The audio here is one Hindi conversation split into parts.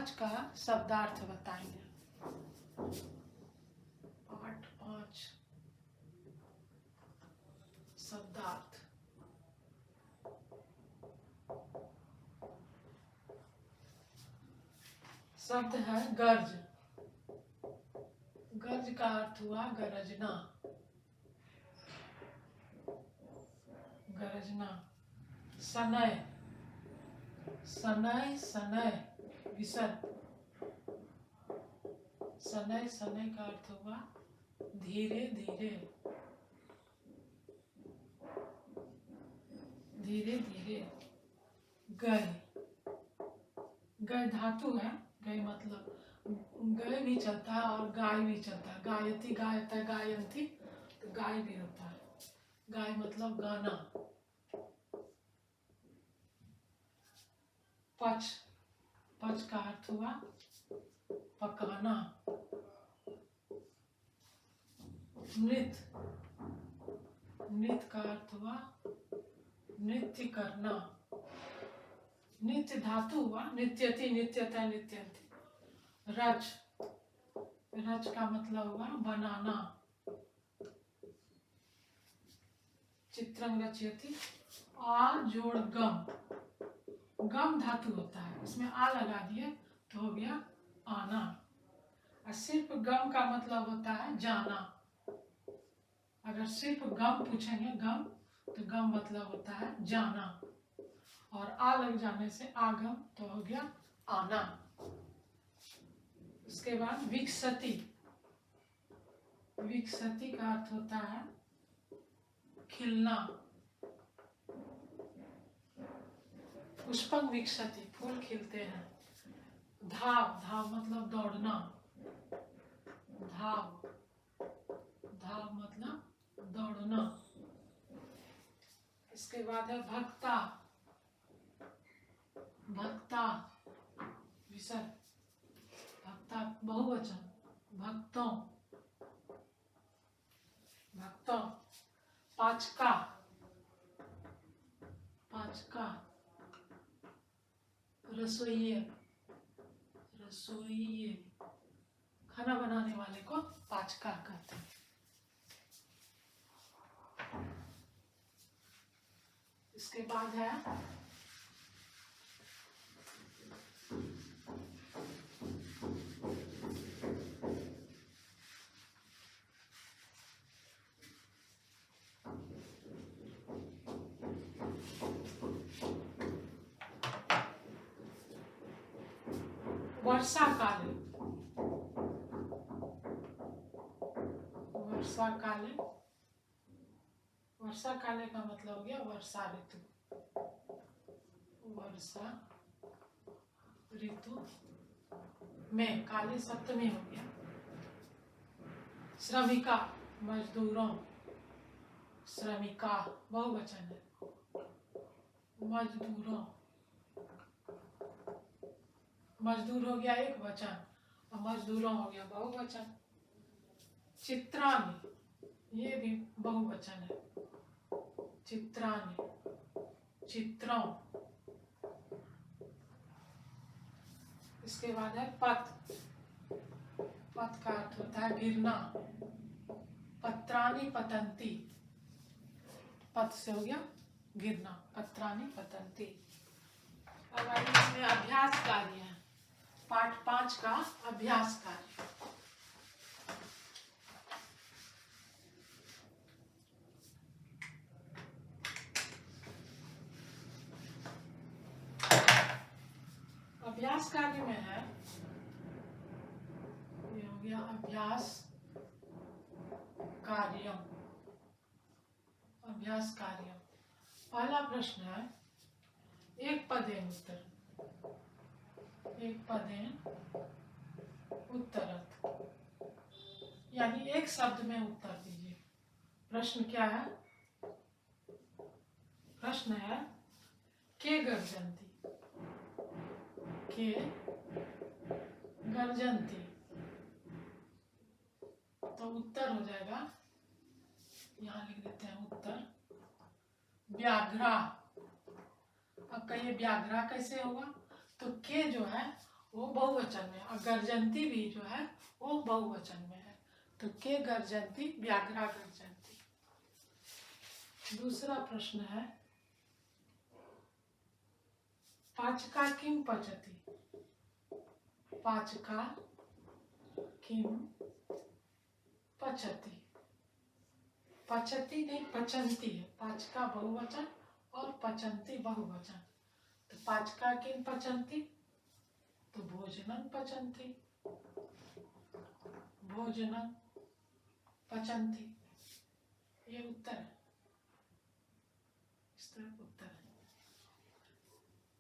आज का शब्दार्थ बताएंगे। पाठ 5 शब्दार्थ। शब्द है गर्ज। गर्ज का अर्थ हुआ गरजना। गरजना। सनय। सनय सनय विसर्ग। सनय सनय का अर्थ हुआ धीरे धीरे। धीरे धीरे। गय। गय धातु है। गय मतलब गय भी चलता है और गाय भी चलता है। गायती गायता गायंती तो गाय भी होता है। गाय मतलब गाना। पच। पच का अर्थ हुआ पकाना। नृत्य। नृत्य का अर्थ हुआ नृत्य करना। नित्य धातु हुआ नित्यति नित्यता नित्यंती। रच। रच का मतलब हुआ बनाना। चित्रं रचयति। आ जोड़ गम। गम धातु होता है, इसमें आ लगा दिए तो हो गया आना। और सिर्फ गम का मतलब होता है जाना। अगर सिर्फ गम पूछेंगे गम तो गम मतलब होता है जाना, और आ लग जाने से आगम तो हो गया आना। उसके बाद विकसति। विकसति का अर्थ होता है खिलना। पुष्पं विकसति फूल खिलते हैं। धाव। धाव मतलब दौड़ना। धाव। धाव मतलब दौड़ना। इसके बाद है भक्ता। भक्ता विसर्ग। भक्ता बहुवचन भक्तों। भक्तों। पाचका। पाचका रसोइये। रसोइये खाना बनाने वाले को पाचका कहते हैं। इसके बाद है वर्षा काले। वर्षा काले। वर्षा काले का मतलब हो गया वर्षा ऋतु। वर्षा ऋतु में काले सप्तमी हो गया। श्रमिका मजदूरों। श्रमिका बहुवचन है। मजदूरों। मजदूर हो गया एक वचन और मजदूरों हो गया बहुवचन। चित्रानी ये भी बहुवचन है। चित्रानी चित्रों। इसके बाद है पत। पत का अर्थ होता है गिरना। पत्राणि पतंती। पत से हो गया गिरना। पत्राणि पतंती। अब आइए इसमें अभ्यास कार्य है। पाठ 5 का अभ्यास कार्य। अभ्यास कार्य में है, ये हो गया अभ्यास कार्य। अभ्यास कार्य। पहला प्रश्न है एक पदेन उत्तर। एक पदेन उत्तरत यानी एक शब्द में उत्तर दीजिए। प्रश्न क्या है? प्रश्न है के गर्जन्ति। के गर्जन्ति तो उत्तर हो जाएगा, यहाँ लिख देते हैं उत्तर व्याघ्रा। अब कहिए व्याघ्रा कैसे होगा? तो के जो है वो बहुवचन में, और गर्जंती भी जो है वो बहुवचन में है। तो के गर्जंती, व्याघ्रा गर्जंती। दूसरा प्रश्न है, पाचका किम पचति। पाचका किम पचति। पचती नहीं, पचंती है। पाचका बहुवचन और पचंती बहुवचन। तो पाचका किम पचंती, तो भोजनम पचंती, भोजनम पचंती। ये उत्तर है, इस तरह उत्तर है।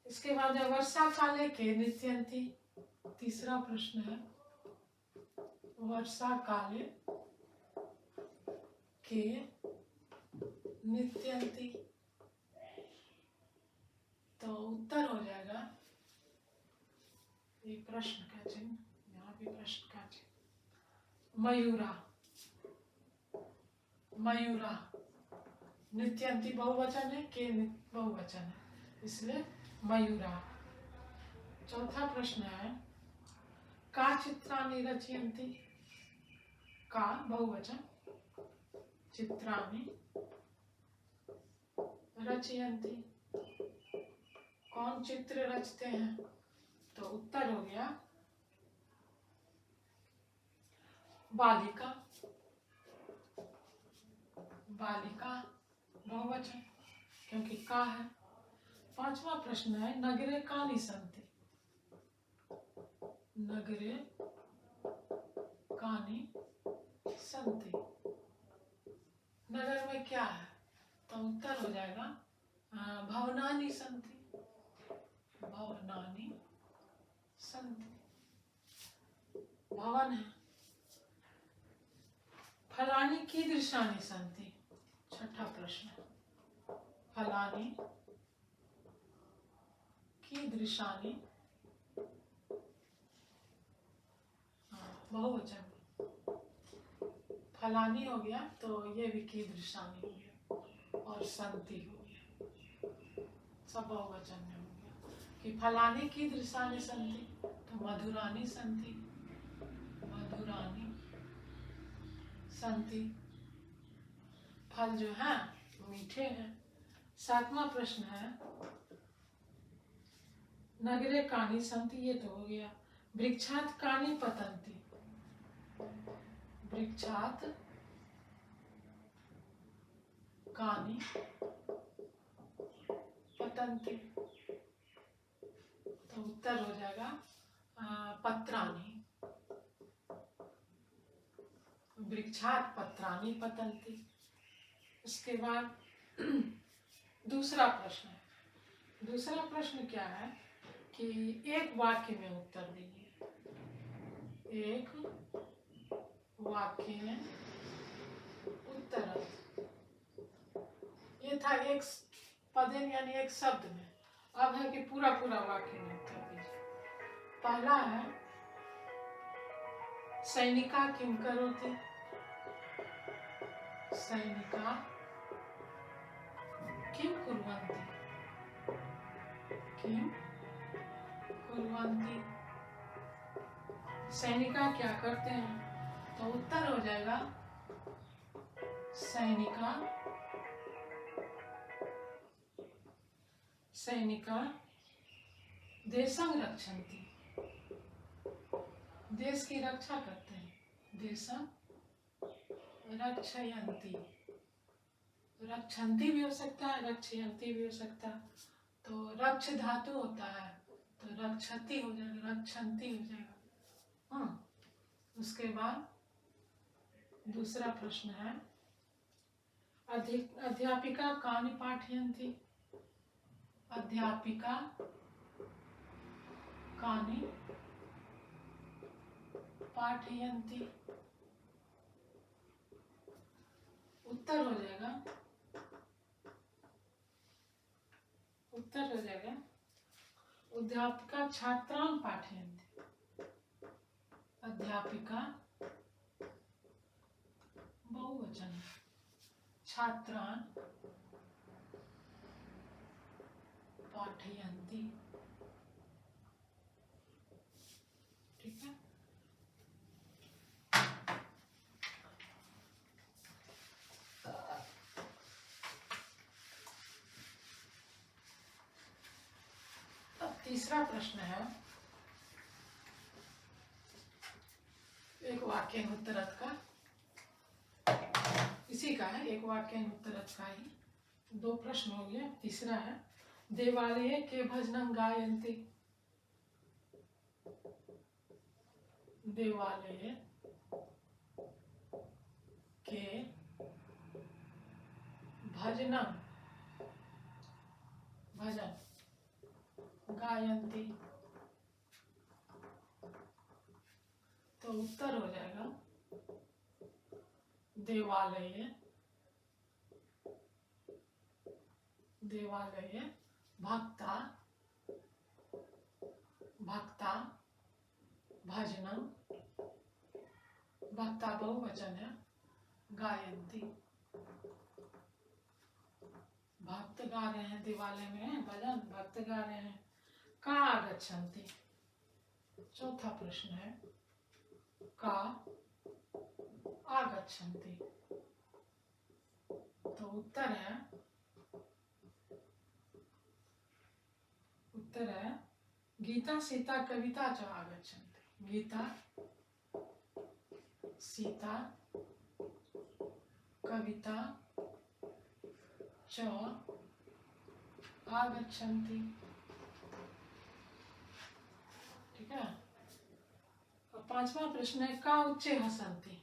इसके बाद है वर्षा काले के नित्यंती। तीसरा प्रश्न है, वर्षा काले के नित्यंती। तो उत्तर हो जाएगा, ये प्रश्न का चिन्ह, यहाँ भी प्रश्न का चिन्ह, मयूरा। मयूरा नित्यंती बहुवचन है, के बहुवचन है, इसलिए मयूरा। चौथा प्रश्न है, का चित्राणि रचयन्ति। का बहुवचन, चित्राणि रचयन्ति, कौन चित्र रचते हैं। तो उत्तर हो गया बालिका। बालिका बहुवचन, क्योंकि का है। पांचवा प्रश्न है, नगरे कानि सन्ति। नगरे कानि सन्ति, नगर में क्या है। तो उत्तर हो जाएगा भवनानि सन्ति। भवनानि सन्ति, भवन है। फलानि कीदृशानि सन्ति। छठा प्रश्न, फलानि कीदृशानि, बहुवचन। फलानी हो गया, तो ये भी कीदृशानि हो गया, और सन्ति हो गया, सब बहुवचन में हो गया। कि फलानी कीदृशानि सन्ति, तो मधुरानि सन्ति। मधुरानि सन्ति, फल जो है मीठे हैं। सातवां प्रश्न है, नगरे कानि सन्ति, ये तो हो गया। वृक्षात् कानि पतन्ति। वृक्षात् कानि पतन्ति, तो उत्तर हो जाएगा पत्राणि। वृक्षात् पत्राणि पतन्ति। उसके बाद दूसरा प्रश्न है। दूसरा प्रश्न क्या है कि एक वाक्य में उत्तर दीजिए। एक वाक्य में उत्तर। ये था एक पदेन यानी एक शब्द में। अब है कि पूरा पूरा वाक्य में उत्तर दीजिए। पहला है, सैनिका किम करोति। सैनिका किम कुर्वन्ति। किम कुर्वन्ति, सैनिका क्या करते हैं। तो उत्तर हो जाएगा सैनिका, सैनिका देशं रक्षन्ति। देश की रक्षा करते हैं। देशं रक्षयन्ति, रक्षन्ति भी हो सकता है, रक्षयन्ति भी हो सकता है। तो रक्ष धातु होता है, तो रक्षति हो जाएगा, रक्षन्ति हो जाएगा। उसके बाद दूसरा प्रश्न है, अध्यापिका कानि पाठयन्ति। अध्यापिका कानि पाठयन्ति, उत्तर हो जाएगा, उत्तर हो जाएगा अध्यापिका छात्रान् पाठयन्ति। अध्यापिका बहुवचन, छात्रान् पाठयन्ति। तीसरा प्रश्न है, एक वाक्य उत्तरत का, इसी का है, एक वाक्य उत्तरत का ही। दो प्रश्न हो गए। तीसरा है, देवालय के भजनं गायन्ति। देवालय के भजनं, भजन गायन्ति, तो उत्तर हो जाएगा देवालय, देवालय भक्ता, भक्ता भजनं, भक्ता बहुवचन है, गायन्ति, भक्त गा रहे हैं, देवालय में भजन भक्त गा रहे हैं। कहाँ आगच्छन्ति? चौथा प्रश्न है, का आगच्छन्ति, तो उत्तर है, उत्तर है गीता सीता कविता च आगच्छन्ति। गीता सीता कविता च आगच्छन्ति। ठीक है। और पांचवा प्रश्न है, का उच्चे हसन्ति।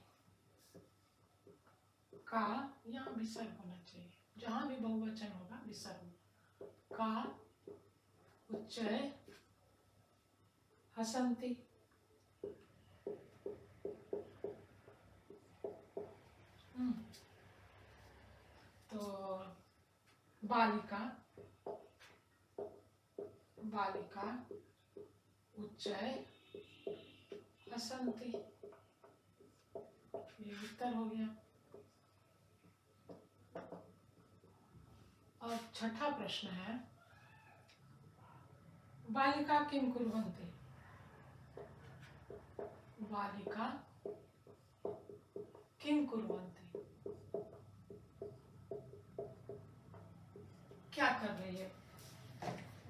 का यहाँ विसर्ग होना चाहिए, जहां भी बहुवचन होगा विसर्ग। का उच्चय हसन्ति। तो बालिका, बालिका उच्चय हसन्ति, ये उत्तर हो गया। और छठा प्रश्न है, बालिका किं कुर्वन्ति। बालिका किं कुर्वन्ति, क्या कर रही है,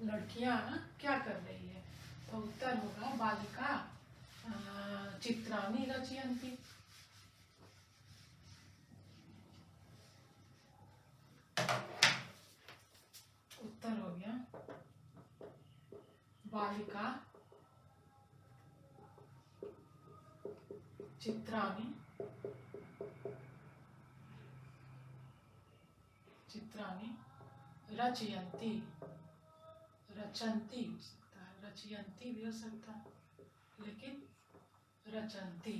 लड़कियां क्या कर रही है, तो उत्तर होगा बालिका चित्राणि रचयन्ति। उत्तर हो गया बालिका चित्राणि, चित्राणि रचयन्ति। रचन्ति हो सकता है, रचयन्ति भी हो सकता है, लेकिन रचन्ति।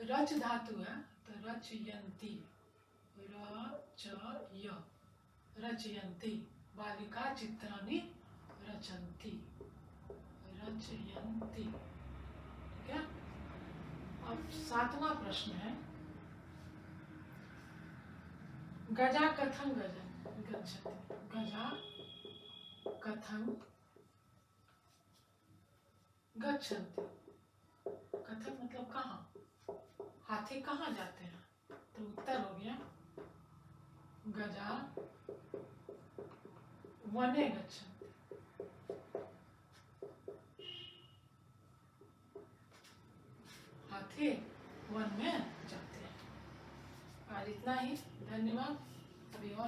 रच धातु है तो रचयन्ति, रचय, रचयन्ति। बालिका चित्राणि रचन्ति, रचयन्ति। ठीक है। अब सातवां प्रश्न है, गजा कथं गच्छति। गजा कथं गच्छन्ति। कथं मतलब कहाँ, हाथी कहाँ जाते हैं, तो उत्तर हो गया गजा वने गच्छन्ति। हाथी वन में जाते हैं। आज इतना ही, धन्यवाद। अभी और